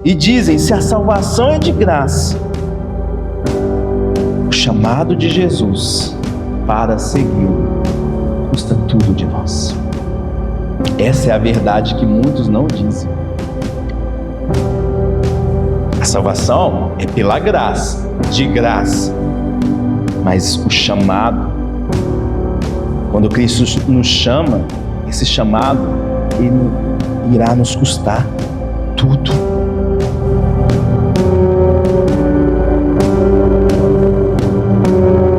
e dizem: se a salvação é de graça, o chamado de Jesus para segui-lo custa tudo de nós. Essa é a verdade que muitos não dizem. A salvação é pela graça, de graça, mas o chamado, quando Cristo nos chama, esse chamado, ele irá nos custar tudo.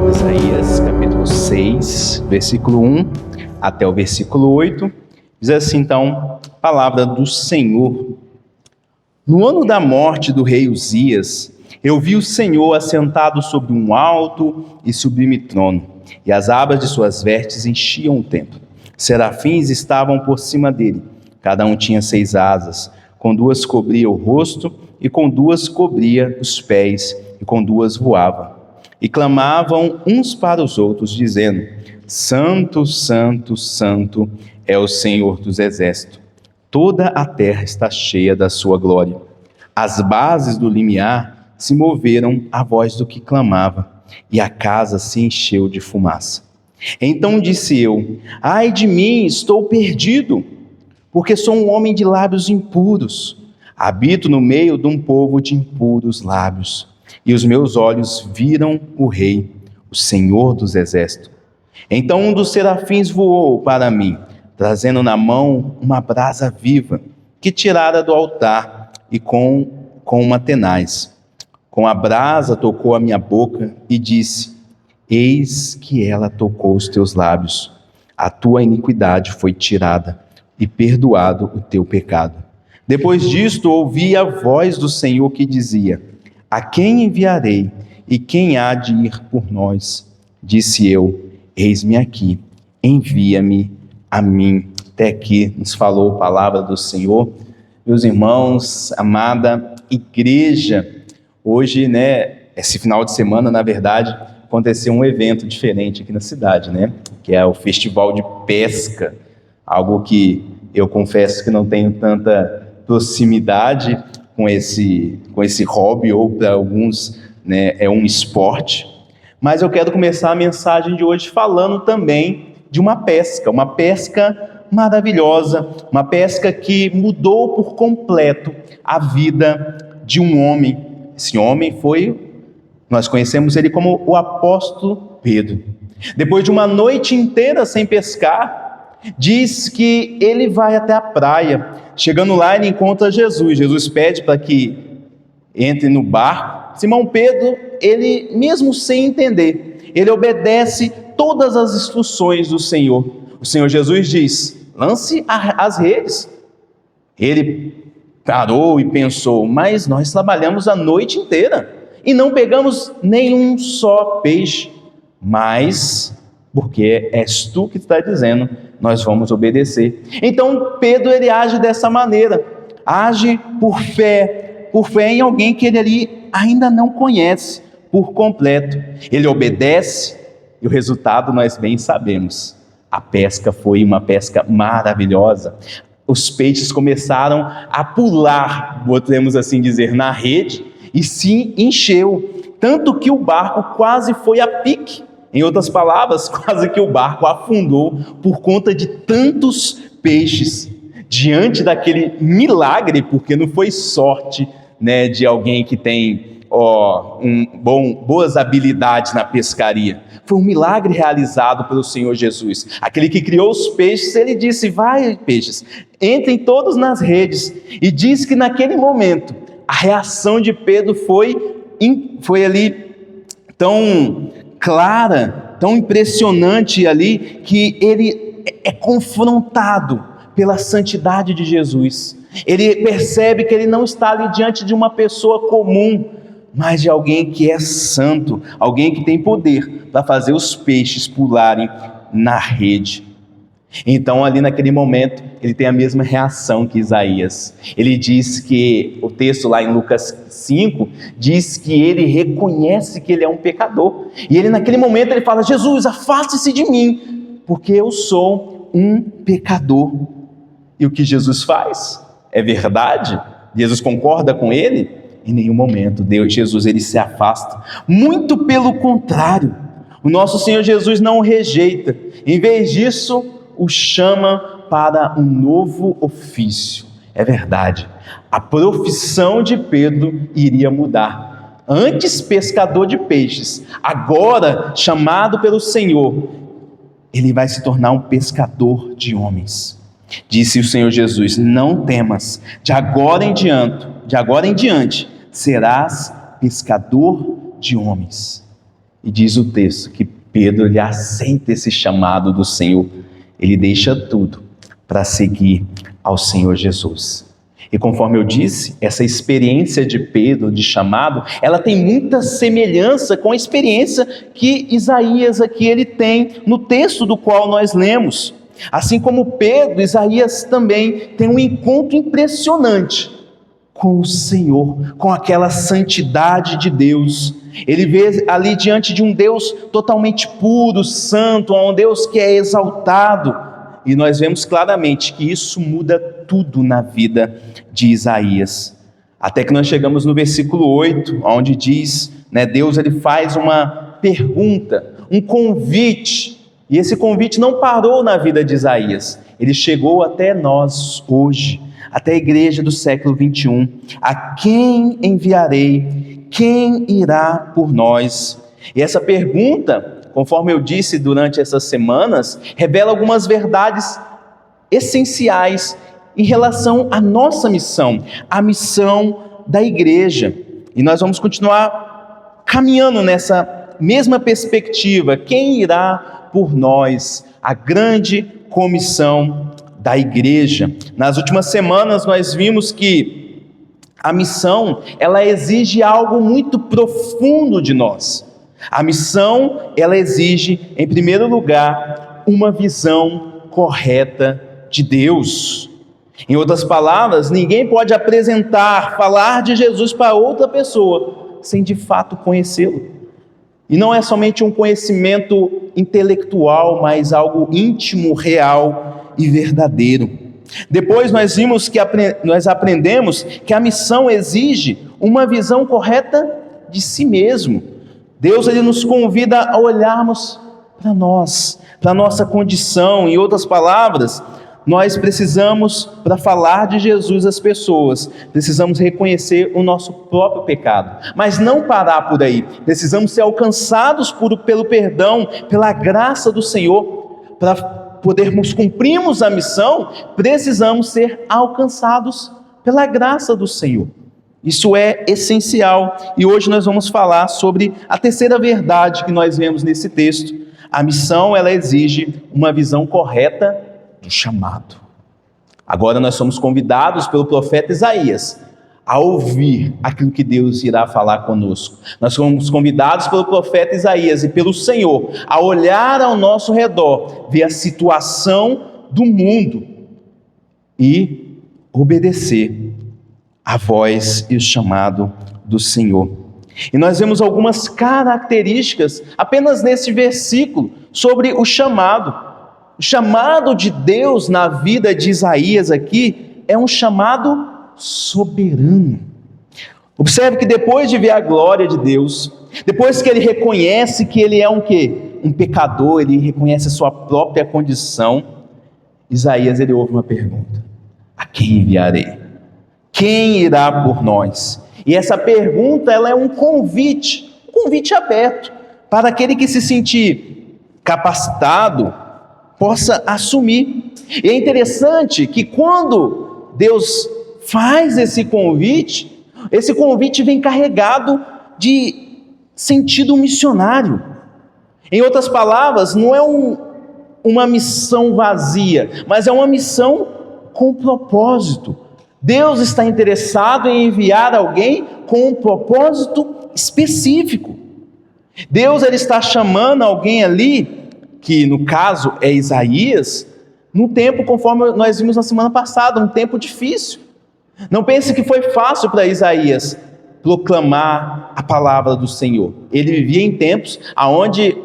Isaías capítulo 6, versículo 1 até o versículo 8, diz assim então, palavra do Senhor. No ano da morte do rei Uzias, eu vi o Senhor assentado sobre um alto e sublime trono, e as abas de suas vestes enchiam o templo. Serafins estavam por cima dele, cada um tinha 6 asas, com 2 cobria o rosto, e com 2 cobria os pés, e com 2 voava. E clamavam uns para os outros, dizendo: Santo, Santo, Santo é o Senhor dos exércitos. Toda a terra está cheia da sua glória. As bases do limiar se moveram à voz do que clamava, e a casa se encheu de fumaça. Então disse eu: ai de mim, estou perdido, porque sou um homem de lábios impuros. Habito no meio de um povo de impuros lábios, e os meus olhos viram o Rei, o Senhor dos exércitos. Então um dos serafins voou para mim, trazendo na mão uma brasa viva, que tirara do altar, e com uma tenaz. Com a brasa tocou a minha boca e disse: eis que ela tocou os teus lábios. A tua iniquidade foi tirada, e perdoado o teu pecado. Depois disto ouvi a voz do Senhor que dizia: a quem enviarei, e quem há de ir por nós? Disse eu: eis-me aqui, envia-me a mim. Até aqui nos falou a palavra do Senhor. Meus irmãos, amada igreja, hoje, esse final de semana, na verdade, aconteceu um evento diferente aqui na cidade, que é o Festival de Pesca, algo que eu confesso que não tenho tanta proximidade com esse hobby, ou para alguns, é um esporte, mas eu quero começar a mensagem de hoje falando também de uma pesca maravilhosa, uma pesca que mudou por completo a vida de um homem. Esse homem nós conhecemos ele como o apóstolo Pedro. Depois de uma noite inteira sem pescar, diz que ele vai até a praia. Chegando lá, ele encontra Jesus. Jesus pede para que entre no barco. Simão Pedro, ele mesmo sem entender, ele obedece todas as instruções do Senhor. O Senhor Jesus diz: lance as redes. Ele parou e pensou: mas nós trabalhamos a noite inteira e não pegamos nenhum só peixe. Mas, porque és tu que está dizendo, nós vamos obedecer. Então Pedro, ele age dessa maneira, age por fé em alguém que ele ali ainda não conhece por completo. Ele obedece e o resultado nós bem sabemos. A pesca foi uma pesca maravilhosa. Os peixes começaram a pular, podemos assim dizer, na rede, e se encheu, tanto que o barco quase foi a pique. Em outras palavras, quase que o barco afundou por conta de tantos peixes. Diante daquele milagre, porque não foi sorte, de alguém que tem boas habilidades na pescaria. Foi um milagre realizado pelo Senhor Jesus. Aquele que criou os peixes, ele disse: vai, peixes, entrem todos nas redes. E diz que naquele momento, a reação de Pedro foi ali tão clara, tão impressionante ali, que ele é confrontado pela santidade de Jesus. Ele percebe que ele não está ali diante de uma pessoa comum, mas de alguém que é santo, alguém que tem poder para fazer os peixes pularem na rede. Então ali naquele momento, ele tem a mesma reação que Isaías. Ele diz que, o texto lá em Lucas 5, diz que ele reconhece que ele é um pecador. E ele naquele momento ele fala: Jesus, afaste-se de mim, porque eu sou um pecador. E o que Jesus faz? É verdade? Jesus concorda com ele? Em nenhum momento. Jesus ele se afasta. Muito pelo contrário. O nosso Senhor Jesus não o rejeita. Em vez disso, o chama para um novo ofício. É verdade. A profissão de Pedro iria mudar. Antes pescador de peixes, agora chamado pelo Senhor, ele vai se tornar um pescador de homens. Disse o Senhor Jesus: não temas, de agora em diante, serás pescador de homens. E diz o texto que Pedro ele aceita esse chamado do Senhor. Ele deixa tudo para seguir ao Senhor Jesus. E conforme eu disse, essa experiência de Pedro, de chamado, ela tem muita semelhança com a experiência que Isaías aqui ele tem no texto do qual nós lemos. Assim como Pedro, Isaías também tem um encontro impressionante com o Senhor, com aquela santidade de Deus. Ele vê ali diante de um Deus totalmente puro, santo, um Deus que é exaltado. E nós vemos claramente que isso muda tudo na vida de Isaías. Até que nós chegamos no versículo 8, onde diz, Deus ele faz uma pergunta, um convite. E esse convite não parou na vida de Isaías. Ele chegou até nós hoje, até a igreja do século 21. A quem enviarei? Quem irá por nós? E essa pergunta, conforme eu disse durante essas semanas, revela algumas verdades essenciais em relação à nossa missão, a missão da igreja. E nós vamos continuar caminhando nessa mesma perspectiva. Quem irá por nós? A grande comissão da igreja. Nas últimas semanas nós vimos que a missão, ela exige algo muito profundo de nós. A missão, ela exige, em primeiro lugar, uma visão correta de Deus. Em outras palavras, ninguém pode falar de Jesus para outra pessoa, sem de fato conhecê-lo. E não é somente um conhecimento intelectual, mas algo íntimo, real e verdadeiro. Depois nós vimos que nós aprendemos que a missão exige uma visão correta de si mesmo. Deus ele nos convida a olharmos para nós, para a nossa condição. Em outras palavras, nós precisamos, para falar de Jesus às pessoas, precisamos reconhecer o nosso próprio pecado, mas não parar por aí. Precisamos ser alcançados pelo perdão, pela graça do Senhor. Para podermos cumprirmos a missão, precisamos ser alcançados pela graça do Senhor. Isso é essencial. E hoje nós vamos falar sobre a terceira verdade que nós vemos nesse texto. A missão, ela exige uma visão correta do chamado. Agora nós somos convidados pelo profeta Isaías a ouvir aquilo que Deus irá falar conosco. Nós somos convidados pelo profeta Isaías e pelo Senhor a olhar ao nosso redor, ver a situação do mundo e obedecer a voz e o chamado do Senhor. E nós vemos algumas características apenas nesse versículo sobre o chamado. O chamado de Deus na vida de Isaías aqui é um chamado soberano. Observe que depois de ver a glória de Deus, depois que ele reconhece que ele é um pecador, ele reconhece a sua própria condição, Isaías ele ouve uma pergunta: a quem enviarei? Quem irá por nós? E essa pergunta ela é um convite aberto para aquele que se sentir capacitado possa assumir. E é interessante que quando Deus faz esse convite vem carregado de sentido missionário. Em outras palavras, não é uma missão vazia, mas é uma missão com propósito. Deus está interessado em enviar alguém com um propósito específico. Deus ele está chamando alguém ali, que no caso é Isaías, num tempo, conforme nós vimos na semana passada, um tempo difícil. Não pense que foi fácil para Isaías proclamar a palavra do Senhor. Ele vivia em tempos onde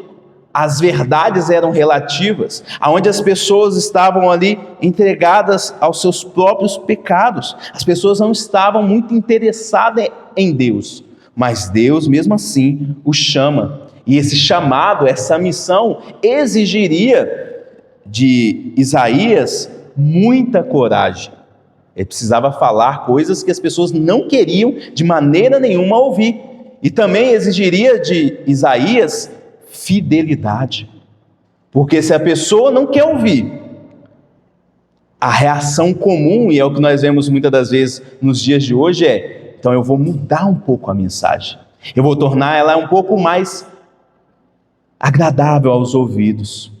as verdades eram relativas, aonde as pessoas estavam ali entregadas aos seus próprios pecados. As pessoas não estavam muito interessadas em Deus, mas Deus mesmo assim o chama. E esse chamado, essa missão, exigiria de Isaías muita coragem. Ele precisava falar coisas que as pessoas não queriam de maneira nenhuma ouvir. E também exigiria de Isaías fidelidade. Porque se a pessoa não quer ouvir, a reação comum, e é o que nós vemos muitas das vezes nos dias de hoje, então eu vou mudar um pouco a mensagem. Eu vou tornar ela um pouco mais agradável aos ouvidos.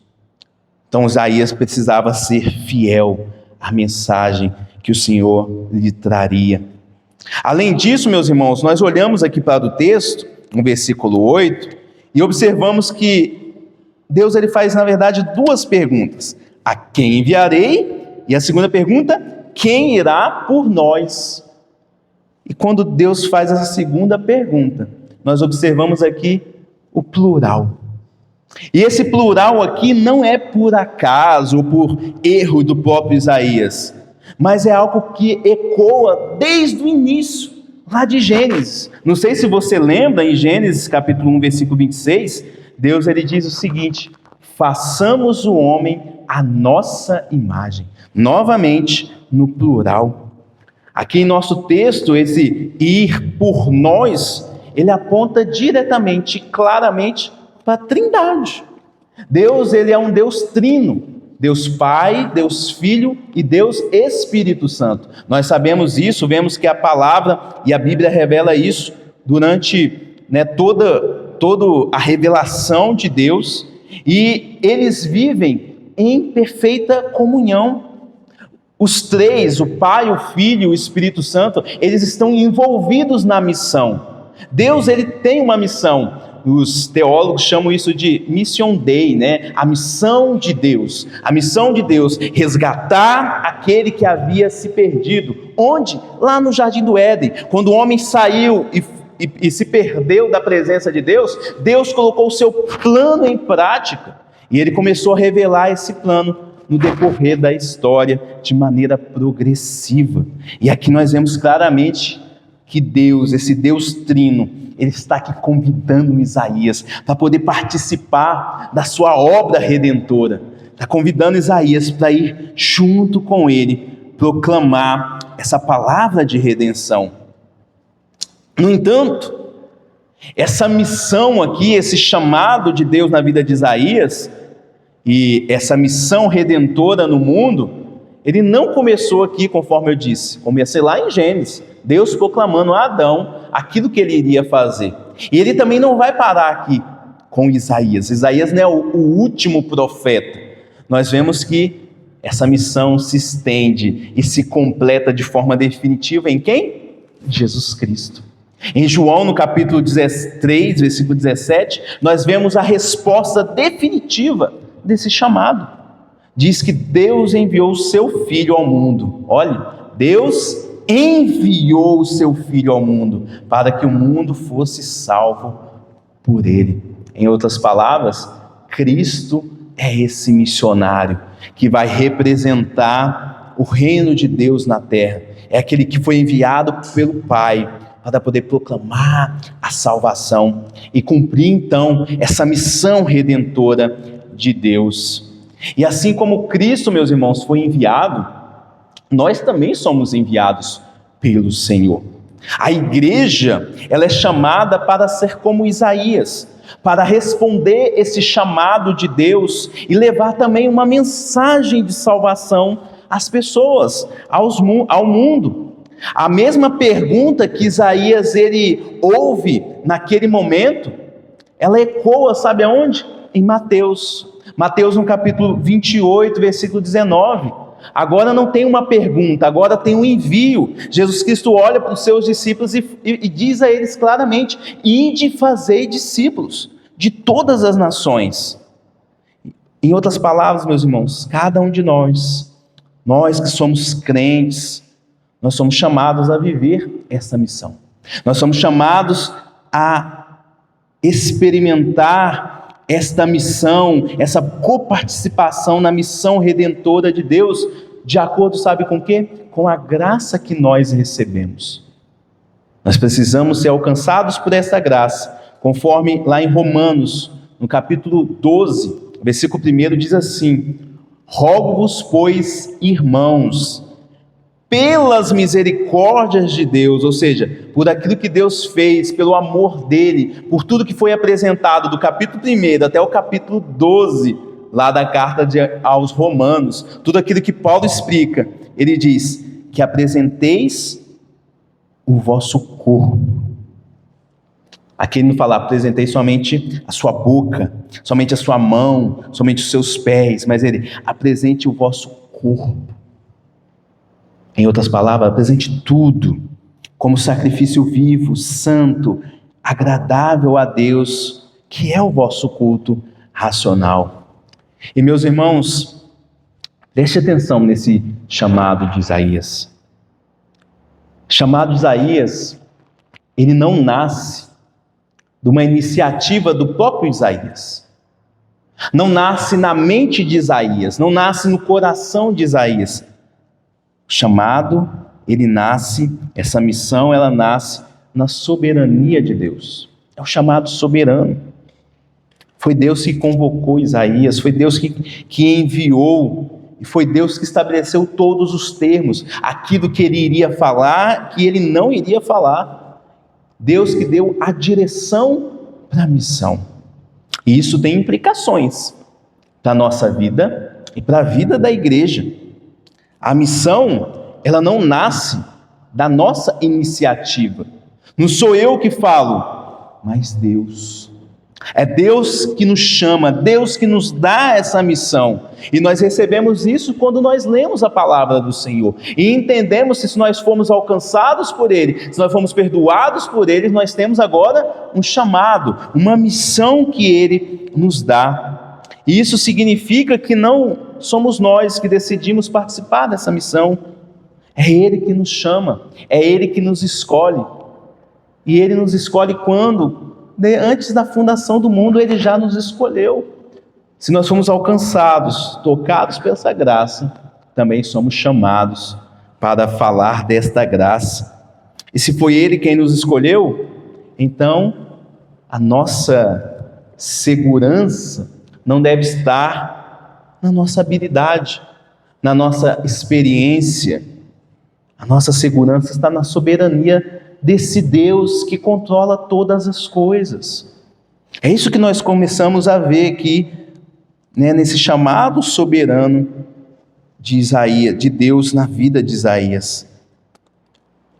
Então Isaías precisava ser fiel à mensagem que o Senhor lhe traria. Além disso, meus irmãos, nós olhamos aqui para o texto, no versículo 8, e observamos que Deus ele faz, na verdade, duas perguntas. A quem enviarei? E a segunda pergunta, quem irá por nós? E quando Deus faz essa segunda pergunta, nós observamos aqui o plural. E esse plural aqui não é por acaso ou por erro do próprio Isaías, mas é algo que ecoa desde o início, lá de Gênesis. Não sei se você lembra, em Gênesis capítulo 1, versículo 26, Deus ele diz o seguinte: façamos o homem à nossa imagem. Novamente, no plural. Aqui em nosso texto, esse ir por nós, ele aponta diretamente, claramente, para a Trindade. Deus, ele é um Deus trino. Deus Pai, Deus Filho e Deus Espírito Santo. Nós sabemos isso, vemos que a palavra e a Bíblia revela isso durante toda a revelação de Deus, e eles vivem em perfeita comunhão. Os três, o Pai, o Filho e o Espírito Santo, eles estão envolvidos na missão. Deus ele tem uma missão. Os teólogos chamam isso de Mission Dei, A missão de Deus. A missão de Deus, resgatar aquele que havia se perdido. Onde? Lá no Jardim do Éden. Quando o homem saiu e se perdeu da presença de Deus, Deus colocou o seu plano em prática. E ele começou a revelar esse plano no decorrer da história de maneira progressiva. E aqui nós vemos claramente que Deus, esse Deus trino, ele está aqui convidando Isaías para poder participar da sua obra redentora. Está convidando Isaías para ir junto com ele, proclamar essa palavra de redenção. No entanto, essa missão aqui, esse chamado de Deus na vida de Isaías, e essa missão redentora no mundo, ele não começou aqui, conforme eu disse, começou lá em Gênesis, Deus proclamando a Adão aquilo que ele iria fazer. E ele também não vai parar aqui com Isaías. Isaías não é o último profeta. Nós vemos que essa missão se estende e se completa de forma definitiva em quem? Jesus Cristo. Em João, no capítulo 3, versículo 17, nós vemos a resposta definitiva desse chamado. Diz que Deus enviou o seu Filho ao mundo. Olha, Deus enviou o seu Filho ao mundo para que o mundo fosse salvo por ele. Em outras palavras, Cristo é esse missionário que vai representar o reino de Deus na terra. É aquele que foi enviado pelo Pai para poder proclamar a salvação e cumprir então essa missão redentora de Deus. E assim como Cristo, meus irmãos, foi enviado, nós também somos enviados pelo Senhor. A igreja, ela é chamada para ser como Isaías, para responder esse chamado de Deus e levar também uma mensagem de salvação às pessoas, ao mundo. A mesma pergunta que Isaías ele ouve naquele momento, ela ecoa, sabe aonde? Em Mateus. Mateus no capítulo 28, versículo 19. Agora não tem uma pergunta, agora tem um envio. Jesus Cristo olha para os seus discípulos e diz a eles claramente: ide fazer discípulos de todas as nações. Em outras palavras, meus irmãos, cada um de nós que somos crentes, nós somos chamados a viver essa missão. Nós somos chamados a experimentar esta missão, essa coparticipação na missão redentora de Deus, de acordo, sabe com o quê? Com a graça que nós recebemos. Nós precisamos ser alcançados por essa graça, conforme lá em Romanos, no capítulo 12, versículo 1, diz assim: rogo-vos, pois, irmãos, pelas misericórdias de Deus, ou seja, por aquilo que Deus fez, pelo amor dele, por tudo que foi apresentado do capítulo 1 até o capítulo 12, lá da carta aos Romanos, tudo aquilo que Paulo explica, ele diz que apresenteis o vosso corpo. Aqui ele não fala, apresentei somente a sua boca, somente a sua mão, somente os seus pés, mas ele, apresente o vosso corpo. Em outras palavras, apresente tudo como sacrifício vivo, santo, agradável a Deus, que é o vosso culto racional. E meus irmãos, preste atenção nesse chamado de Isaías. O chamado de Isaías, ele não nasce de uma iniciativa do próprio Isaías. Não nasce na mente de Isaías, não nasce no coração de Isaías. O chamado, ele nasce, essa missão, ela nasce na soberania de Deus. É o chamado soberano. Foi Deus que convocou Isaías, foi Deus que enviou, e foi Deus que estabeleceu todos os termos, aquilo que ele iria falar, que ele não iria falar. Deus que deu a direção para a missão. E isso tem implicações para a nossa vida e para a vida da igreja. A missão, ela não nasce da nossa iniciativa. Não sou eu que falo, mas Deus. É Deus que nos chama, Deus que nos dá essa missão. E nós recebemos isso quando nós lemos a palavra do Senhor. E entendemos que se nós fomos alcançados por Ele, se nós fomos perdoados por Ele, nós temos agora um chamado, uma missão que Ele nos dá. E isso significa que não somos nós que decidimos participar dessa missão. É Ele que nos chama, é Ele que nos escolhe. E Ele nos escolhe quando? Antes da fundação do mundo, Ele já nos escolheu. Se nós fomos alcançados, tocados por essa graça, também somos chamados para falar desta graça. E se foi Ele quem nos escolheu, então a nossa segurança não deve estar na nossa habilidade, na nossa experiência. A nossa segurança está na soberania desse Deus que controla todas as coisas. É isso que nós começamos a ver aqui, nesse chamado soberano de Isaías, de Deus na vida de Isaías.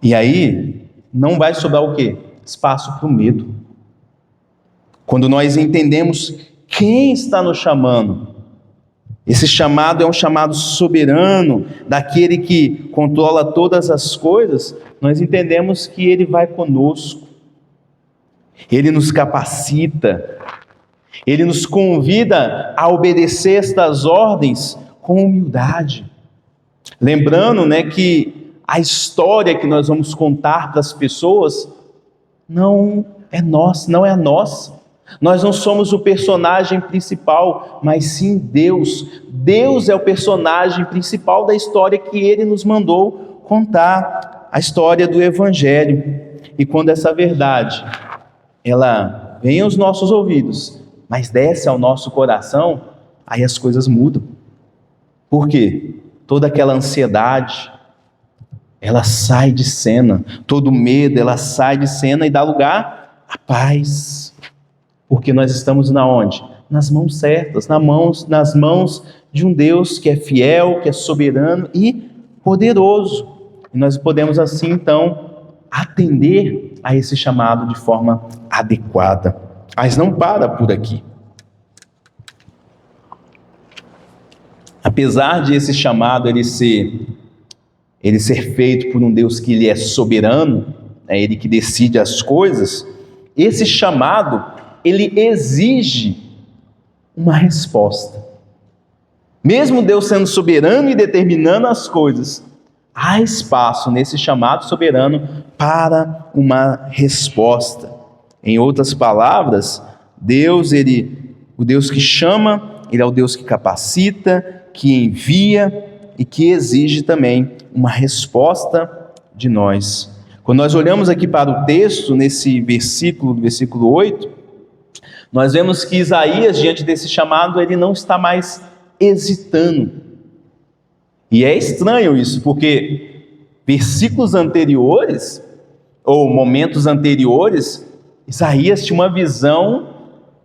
E aí, não vai sobrar o quê? Espaço para o medo. Quando nós entendemos quem está nos chamando, esse chamado é um chamado soberano, daquele que controla todas as coisas, nós entendemos que Ele vai conosco, Ele nos capacita, Ele nos convida a obedecer estas ordens com humildade. Lembrando, que a história que nós vamos contar para as pessoas não é nossa, não é a nossa. Nós não somos o personagem principal, mas sim Deus. Deus é o personagem principal da história que Ele nos mandou contar, a história do Evangelho. E quando essa verdade, ela vem aos nossos ouvidos, mas desce ao nosso coração, aí as coisas mudam. Por quê? Toda aquela ansiedade, ela sai de cena, todo medo, ela sai de cena e dá lugar à paz. Porque nós estamos na onde? Nas mãos certas, nas mãos de um Deus que é fiel, que é soberano e poderoso. E nós podemos assim, então, atender a esse chamado de forma adequada. Mas não para por aqui. Apesar de esse chamado ele ser feito por um Deus que Ele é soberano, Ele que decide as coisas, esse chamado ele exige uma resposta. Mesmo Deus sendo soberano e determinando as coisas, há espaço nesse chamado soberano para uma resposta. Em outras palavras, Deus, o O Deus que chama, Ele é o Deus que capacita, que envia e que exige também uma resposta de nós. Quando nós olhamos aqui para o texto, nesse versículo, versículo 8, nós vemos que Isaías, diante desse chamado, ele não está mais hesitando. E é estranho isso, porque versículos anteriores, ou momentos anteriores, Isaías tinha uma visão,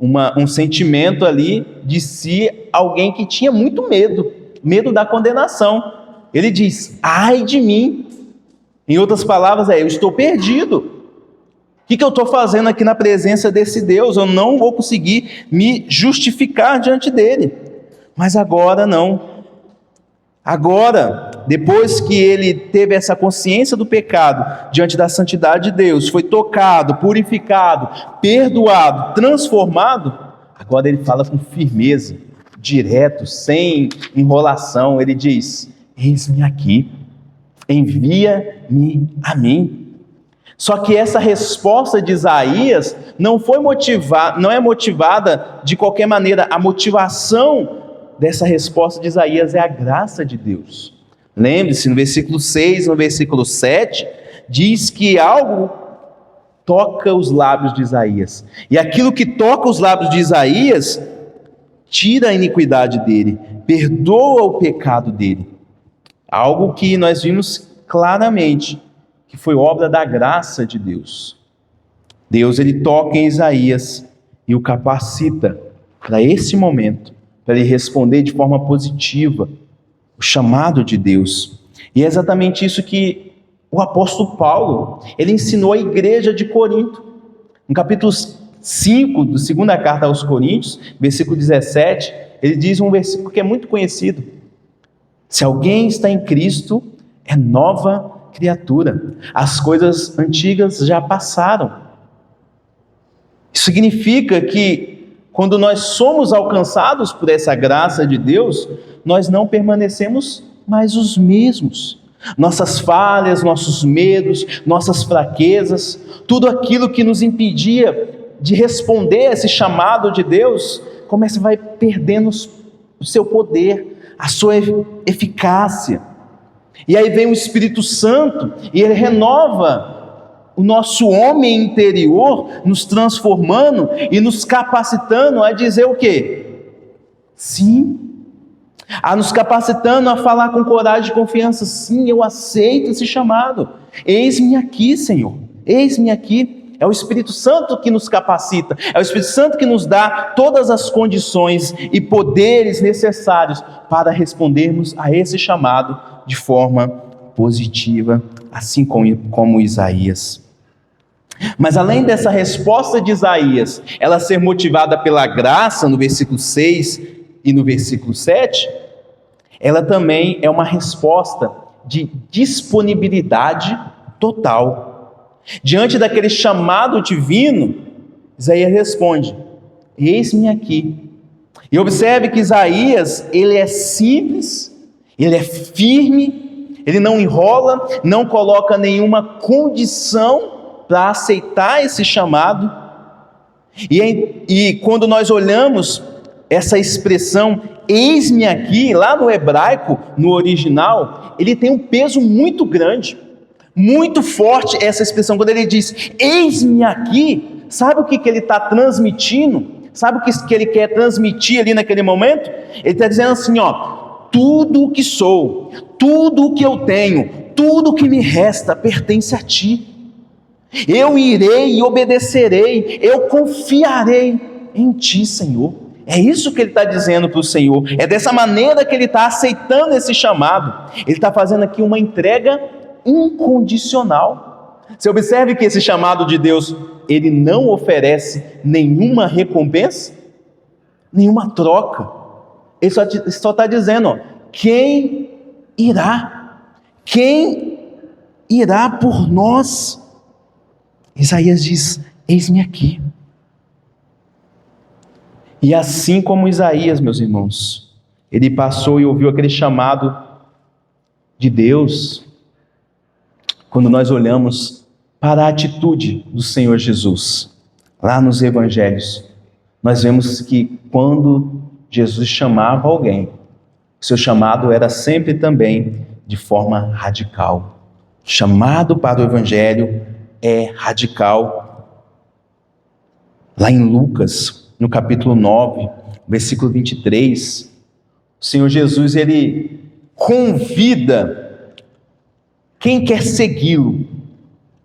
um sentimento ali de si, alguém que tinha muito medo da condenação. Ele diz: ai de mim. Em outras palavras, eu estou perdido. O que eu estou fazendo aqui na presença desse Deus? Eu não vou conseguir me justificar diante dele. Mas agora não. Agora, depois que ele teve essa consciência do pecado diante da santidade de Deus, foi tocado, purificado, perdoado, transformado, agora ele fala com firmeza, direto, sem enrolação. Ele diz: eis-me aqui, envia-me a mim. Só que essa resposta de Isaías não é motivada de qualquer maneira. A motivação dessa resposta de Isaías é a graça de Deus. Lembre-se, no versículo 6, no versículo 7, diz que algo toca os lábios de Isaías. E aquilo que toca os lábios de Isaías tira a iniquidade dele, perdoa o pecado dele. Algo que nós vimos claramente, que foi obra da graça de Deus. Deus, ele toca em Isaías e o capacita para esse momento, para ele responder de forma positiva o chamado de Deus. E é exatamente isso que o apóstolo Paulo, ele ensinou à igreja de Corinto. No capítulo 5 da segunda carta aos Coríntios, versículo 17, ele diz um versículo que é muito conhecido: se alguém está em Cristo, é nova criatura. As coisas antigas já passaram. Isso significa que quando nós somos alcançados por essa graça de Deus, nós não permanecemos mais os mesmos. Nossas falhas, nossos medos, nossas fraquezas, tudo aquilo que nos impedia de responder a esse chamado de Deus, vai perdendo o seu poder, a sua eficácia. E aí vem o Espírito Santo e ele renova o nosso homem interior, nos transformando e nos capacitando a dizer o quê? Sim. A nos capacitando a falar com coragem e confiança: sim, eu aceito esse chamado. Eis-me aqui, Senhor. Eis-me aqui. É o Espírito Santo que nos capacita. É o Espírito Santo que nos dá todas as condições e poderes necessários para respondermos a esse chamado de forma positiva, assim como Isaías. Mas além dessa resposta de Isaías, ela ser motivada pela graça, no versículo 6 e no versículo 7, ela também é uma resposta de disponibilidade total. Diante daquele chamado divino, Isaías responde: eis-me aqui. E observe que Isaías, ele é simples, ele é firme, ele não enrola, não coloca nenhuma condição para aceitar esse chamado. E quando nós olhamos essa expressão eis-me aqui, lá no hebraico, no original, ele tem um peso muito grande, muito forte essa expressão. Quando ele diz eis-me aqui, sabe o que ele está transmitindo? Sabe o que ele quer transmitir ali naquele momento? Ele está dizendo assim, tudo o que sou, tudo o que eu tenho, tudo o que me resta pertence a ti. Eu irei e obedecerei, eu confiarei em ti, Senhor. É isso que ele está dizendo para o Senhor. É dessa maneira que ele está aceitando esse chamado. Ele está fazendo aqui uma entrega incondicional. Você observe que esse chamado de Deus, ele não oferece nenhuma recompensa, nenhuma troca. Ele só está dizendo, quem irá por nós? Isaías diz, eis-me aqui. E assim como Isaías, meus irmãos, ele passou e ouviu aquele chamado de Deus, quando nós olhamos para a atitude do Senhor Jesus, lá nos evangelhos, nós vemos que quando Jesus chamava alguém, o seu chamado era sempre também de forma radical. O chamado para o Evangelho é radical. Lá em Lucas, no capítulo 9, versículo 23, o Senhor Jesus, ele convida quem quer segui-lo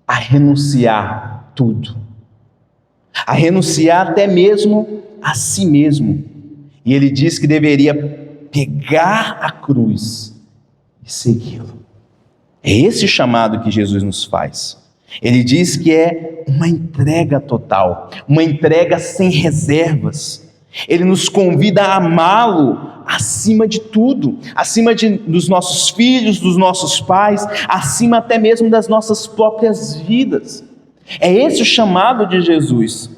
a renunciar tudo, a renunciar até mesmo a si mesmo. E ele diz que deveria pegar a cruz e segui-lo. É esse o chamado que Jesus nos faz. Ele diz que é uma entrega total, uma entrega sem reservas. Ele nos convida a amá-lo acima de tudo, acima dos nossos filhos, dos nossos pais, acima até mesmo das nossas próprias vidas. É esse o chamado de Jesus.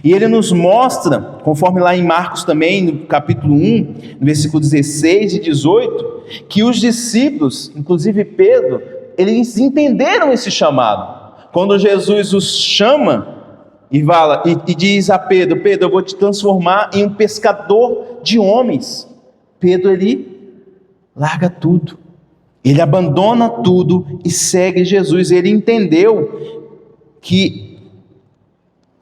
E ele nos mostra, conforme lá em Marcos também, no capítulo 1, no versículo 16 e 18, que os discípulos, inclusive Pedro, eles entenderam esse chamado. Quando Jesus os chama e fala, e diz a Pedro: Pedro, eu vou te transformar em um pescador de homens. Pedro, ele larga tudo, ele abandona tudo e segue Jesus. Ele entendeu que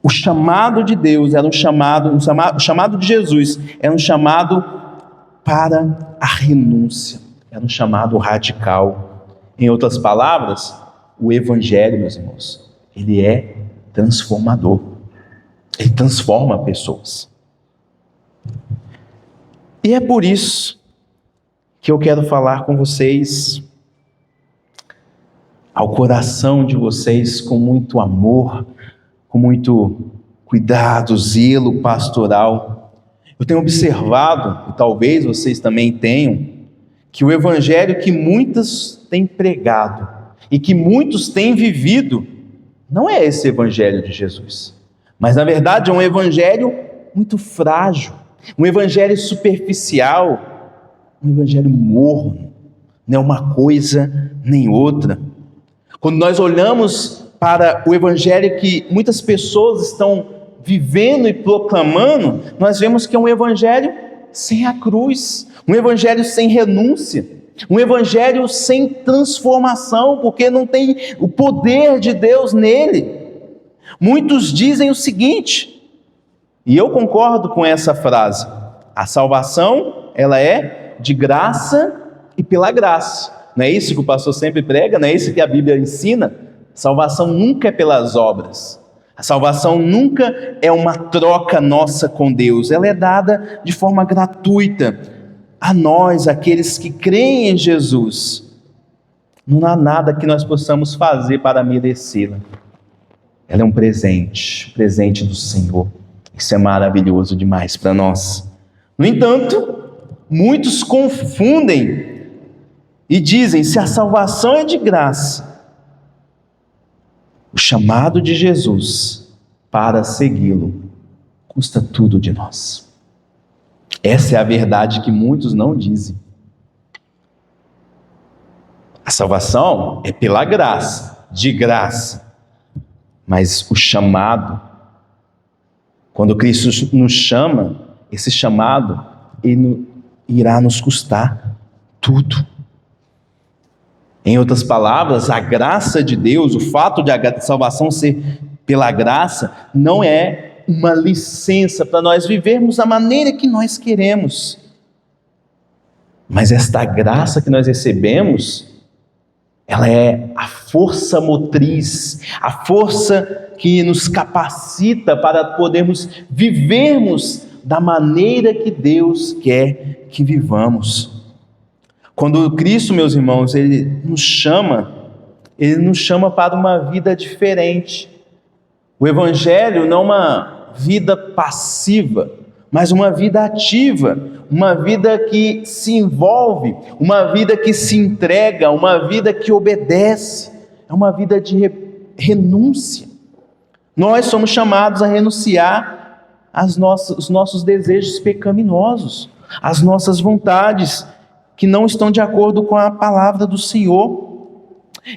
o chamado de Deus era o chamado de Jesus era um chamado para a renúncia, era um chamado radical. Em outras palavras, o Evangelho, meus irmãos, ele é transformador, ele transforma pessoas. E é por isso que eu quero falar com vocês, ao coração de vocês, com muito amor, com muito cuidado, zelo pastoral. Eu tenho observado, e talvez vocês também tenham, que o Evangelho que muitos têm pregado e que muitos têm vivido, não é esse Evangelho de Jesus, mas na verdade é um Evangelho muito frágil, um Evangelho superficial, um Evangelho morno, não é uma coisa nem outra. Quando nós olhamos para o Evangelho que muitas pessoas estão vivendo e proclamando, nós vemos que é um Evangelho sem a cruz, um Evangelho sem renúncia, um Evangelho sem transformação, porque não tem o poder de Deus nele. Muitos dizem o seguinte, e eu concordo com essa frase: a salvação, ela é de graça e pela graça. Não é isso que o pastor sempre prega? Não é isso que a Bíblia ensina? Salvação nunca é pelas obras. A salvação nunca é uma troca nossa com Deus. Ela é dada de forma gratuita a nós, aqueles que creem em Jesus. Não há nada que nós possamos fazer para merecê-la. Ela é um presente do Senhor. Isso é maravilhoso demais para nós. No entanto, muitos confundem e dizem: se a salvação é de graça, o chamado de Jesus para segui-lo custa tudo de nós. Essa é a verdade que muitos não dizem. A salvação é pela graça, de graça. Mas o chamado, quando Cristo nos chama, esse chamado ele irá nos custar tudo. Em outras palavras, a graça de Deus, o fato de a salvação ser pela graça, não é uma licença para nós vivermos da maneira que nós queremos. Mas esta graça que nós recebemos, ela é a força motriz, a força que nos capacita para podermos vivermos da maneira que Deus quer que vivamos. Quando Cristo, meus irmãos, Ele nos chama para uma vida diferente. O Evangelho não é uma vida passiva, mas uma vida ativa, uma vida que se envolve, uma vida que se entrega, uma vida que obedece, é uma vida de renúncia. Nós somos chamados a renunciar os nossos desejos pecaminosos, as nossas vontades, que não estão de acordo com a palavra do Senhor.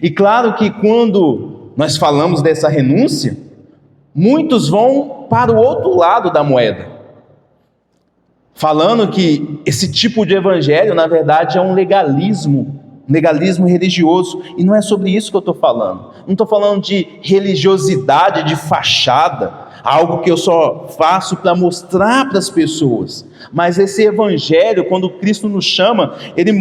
E claro que quando nós falamos dessa renúncia, muitos vão para o outro lado da moeda, falando que esse tipo de evangelho, na verdade, é um legalismo religioso, e não é sobre isso que eu estou falando. Não estou falando de religiosidade de fachada, algo que eu só faço para mostrar para as pessoas, mas esse evangelho, quando Cristo nos chama, ele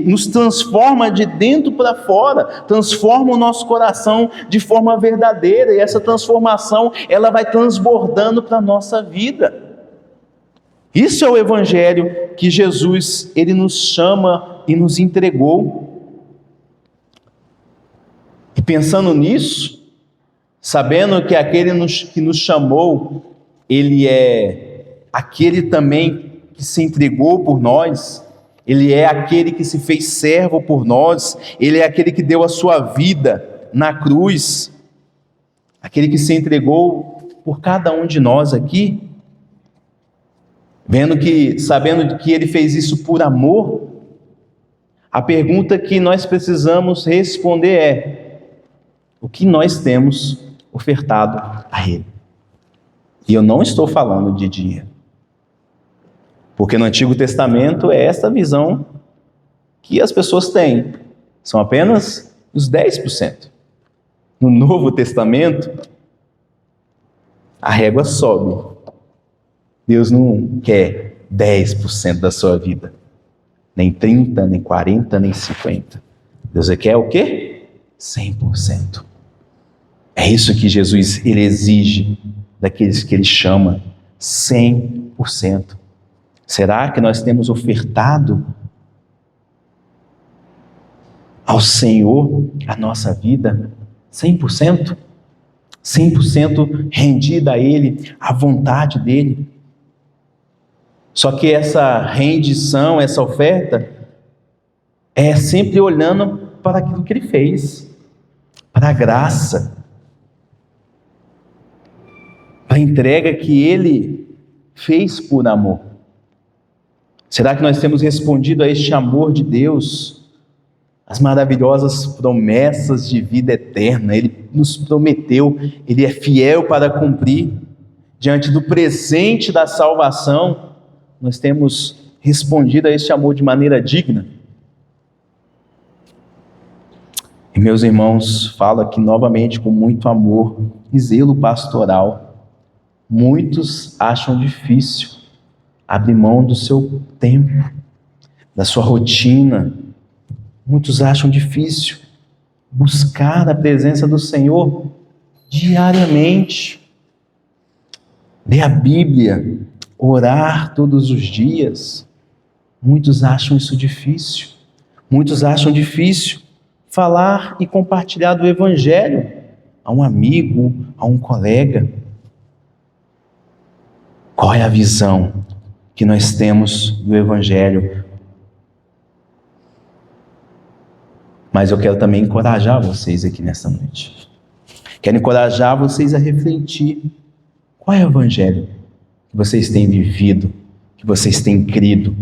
nos transforma de dentro para fora, transforma o nosso coração de forma verdadeira, e essa transformação, ela vai transbordando para a nossa vida. Isso é o evangelho que Jesus, ele nos chama e nos entregou. E pensando nisso, sabendo que aquele que nos chamou, ele é aquele também que se entregou por nós, ele é aquele que se fez servo por nós, ele é aquele que deu a sua vida na cruz, aquele que se entregou por cada um de nós aqui, sabendo que ele fez isso por amor. A pergunta que nós precisamos responder é: o que nós temos ofertado a ele? E eu não estou falando de dinheiro, porque no Antigo Testamento é essa visão que as pessoas têm, são apenas os 10%. No Novo Testamento, a régua sobe. Deus não quer 10% da sua vida, nem 30%, nem 40%, nem 50%. Deus quer o quê? 100%. É isso que Jesus, ele exige daqueles que ele chama, 100%. Será que nós temos ofertado ao Senhor a nossa vida 100%? 100% rendida a Ele, à vontade dEle? Só que essa rendição, essa oferta, é sempre olhando para aquilo que Ele fez, para a graça, para a entrega que Ele fez por amor. Será que nós temos respondido a este amor de Deus, as maravilhosas promessas de vida eterna? Ele nos prometeu, Ele é fiel para cumprir. Diante do presente da salvação, nós temos respondido a este amor de maneira digna? E meus irmãos, falo aqui novamente com muito amor e zelo pastoral. Muitos acham difícil abrir mão do seu tempo, da sua rotina. Muitos acham difícil buscar a presença do Senhor diariamente. Ler a Bíblia, orar todos os dias. Muitos acham isso difícil. Muitos acham difícil falar e compartilhar do Evangelho a um amigo, a um colega. Qual é a visão que nós temos do Evangelho? Mas eu quero também encorajar vocês aqui nessa noite. Quero encorajar vocês a refletir. Qual é o Evangelho que vocês têm vivido, que vocês têm crido?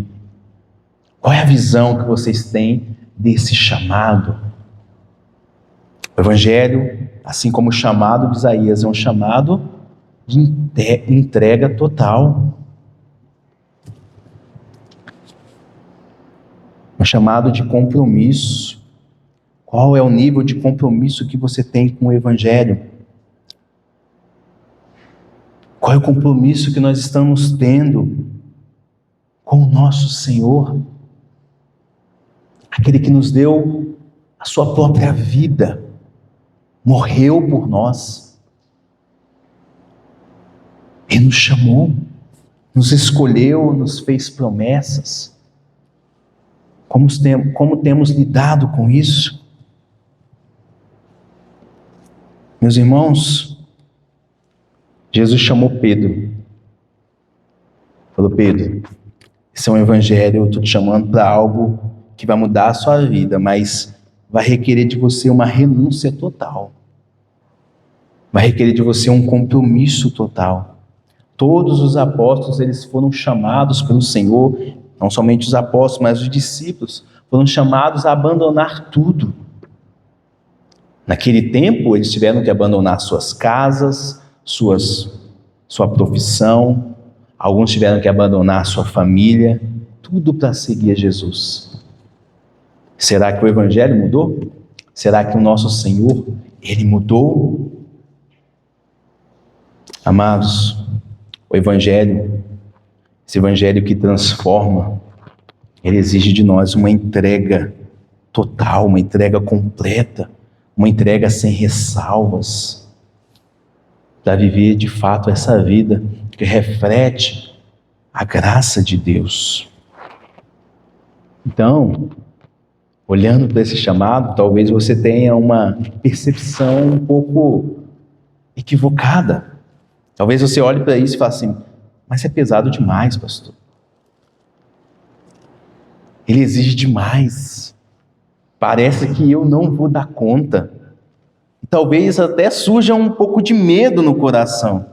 Qual é a visão que vocês têm desse chamado? O Evangelho, assim como o chamado de Isaías, é um chamado de entrega total. Um chamado de compromisso. Qual é o nível de compromisso que você tem com o Evangelho? Qual é o compromisso que nós estamos tendo com o nosso Senhor? Aquele que nos deu a sua própria vida, morreu por nós. Ele nos chamou, nos escolheu, nos fez promessas. Como temos lidado com isso? Meus irmãos, Jesus chamou Pedro. Falou: Pedro, esse é um evangelho, eu estou te chamando para algo que vai mudar a sua vida, mas vai requerer de você uma renúncia total. Vai requerer de você um compromisso total. Todos os apóstolos, eles foram chamados pelo Senhor, não somente os apóstolos, mas os discípulos, foram chamados a abandonar tudo. Naquele tempo, eles tiveram que abandonar suas casas, sua profissão, alguns tiveram que abandonar sua família, tudo para seguir a Jesus. Será que o Evangelho mudou? Será que o nosso Senhor, Ele mudou? Amados, o Evangelho, esse Evangelho que transforma, ele exige de nós uma entrega total, uma entrega completa, uma entrega sem ressalvas, para viver de fato essa vida que reflete a graça de Deus. Então, olhando para esse chamado, talvez você tenha uma percepção um pouco equivocada. Talvez você olhe para isso e fale assim, mas é pesado demais, pastor. Ele exige demais. Parece que eu não vou dar conta. E talvez até surja um pouco de medo no coração.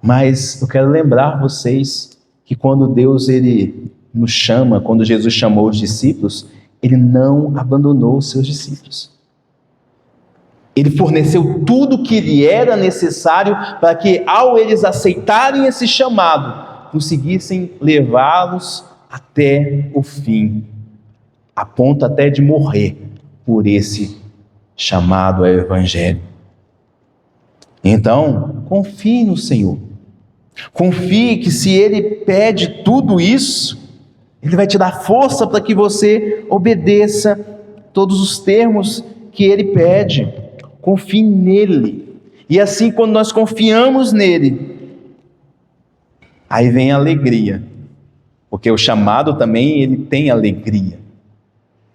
Mas eu quero lembrar vocês que quando Deus ele nos chama, quando Jesus chamou os discípulos, ele não abandonou os seus discípulos. Ele forneceu tudo o que lhe era necessário para que, ao eles aceitarem esse chamado, conseguissem levá-los até o fim, a ponto até de morrer por esse chamado ao Evangelho. Então, confie no Senhor. Confie que se Ele pede tudo isso, Ele vai te dar força para que você obedeça todos os termos que Ele pede. Confie nele. E assim, quando nós confiamos nele, aí vem a alegria. Porque o chamado também, ele tem alegria.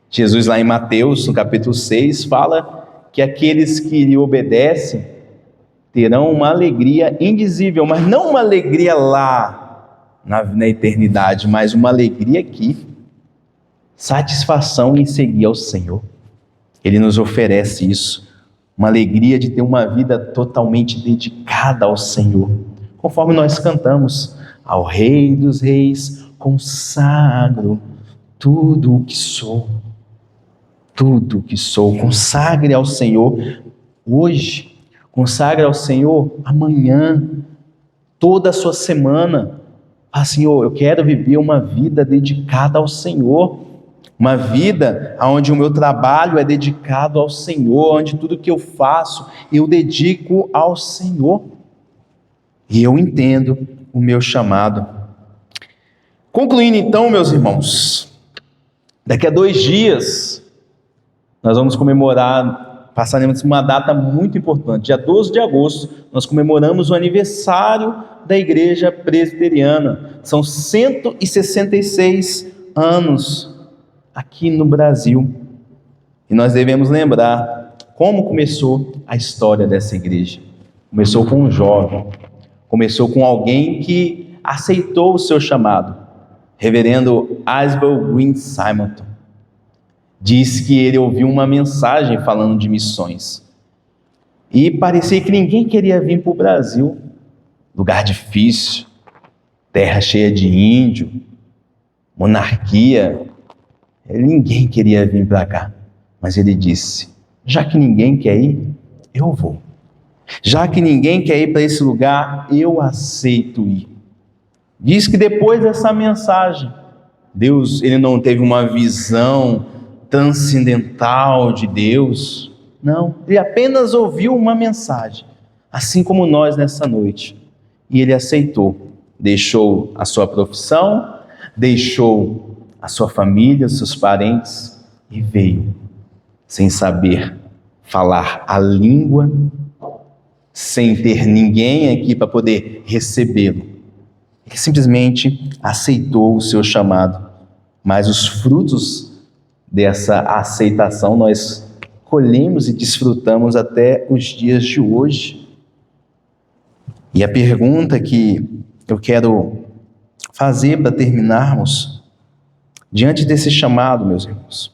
Jesus lá em Mateus, no capítulo 6, fala que aqueles que lhe obedecem terão uma alegria indizível, mas não uma alegria lá na eternidade, mas uma alegria aqui. Satisfação em seguir ao Senhor. Ele nos oferece isso. Uma alegria de ter uma vida totalmente dedicada ao Senhor. Conforme nós cantamos, ao Rei dos Reis consagro tudo o que sou. Tudo o que sou. Consagre ao Senhor hoje. Consagre ao Senhor amanhã. Toda a sua semana. Ah, Senhor, eu quero viver uma vida dedicada ao Senhor. Uma vida onde o meu trabalho é dedicado ao Senhor, onde tudo que eu faço, eu dedico ao Senhor. E eu entendo o meu chamado. Concluindo então, meus irmãos, daqui a 2 dias, nós vamos passaremos uma data muito importante. Dia 12 de agosto, nós comemoramos o aniversário da Igreja Presbiteriana. São 166 anos aqui no Brasil. E nós devemos lembrar como começou a história dessa igreja. Começou com um jovem, começou com alguém que aceitou o seu chamado. Reverendo Asbel Green Simonton diz que ele ouviu uma mensagem falando de missões. E parecia que ninguém queria vir para o Brasil. Lugar difícil, terra cheia de índio, monarquia. Ninguém queria vir para cá, mas ele disse, já que ninguém quer ir, eu vou. Já que ninguém quer ir para esse lugar, eu aceito ir. Diz que depois dessa mensagem, Deus ele não teve uma visão transcendental de Deus, não, ele apenas ouviu uma mensagem, assim como nós nessa noite, e ele aceitou, deixou a sua profissão, deixou a sua família, os seus parentes, e veio, sem saber falar a língua, sem ter ninguém aqui para poder recebê-lo. Ele simplesmente aceitou o seu chamado, mas os frutos dessa aceitação nós colhemos e desfrutamos até os dias de hoje. E a pergunta que eu quero fazer para terminarmos, diante desse chamado, meus irmãos,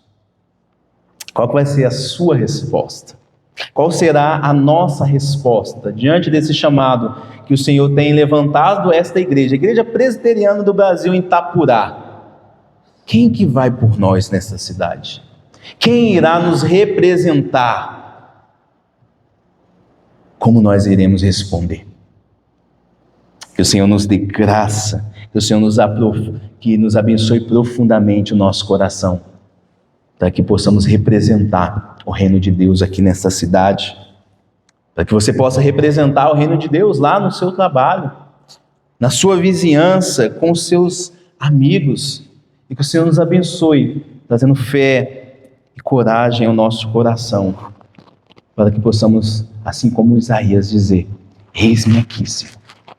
qual vai ser a sua resposta? Qual será a nossa resposta diante desse chamado que o Senhor tem levantado esta igreja, a Igreja Presbiteriana do Brasil em Itapurá? Quem que vai por nós nessa cidade? Quem irá nos representar? Como nós iremos responder? Que o Senhor nos dê graça, que o Senhor que nos abençoe profundamente o nosso coração, para que possamos representar o reino de Deus aqui nesta cidade, para que você possa representar o reino de Deus lá no seu trabalho, na sua vizinhança, com os seus amigos, e que o Senhor nos abençoe, trazendo fé e coragem ao nosso coração, para que possamos, assim como Isaías, dizer: eis-me aqui, Senhor,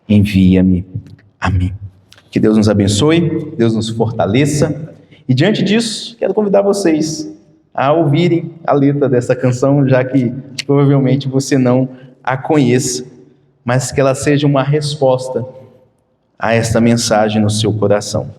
envia-me a mim. Que Deus nos abençoe, Deus nos fortaleça, e diante disso, quero convidar vocês a ouvirem a letra dessa canção, já que provavelmente você não a conheça, mas que ela seja uma resposta a esta mensagem no seu coração.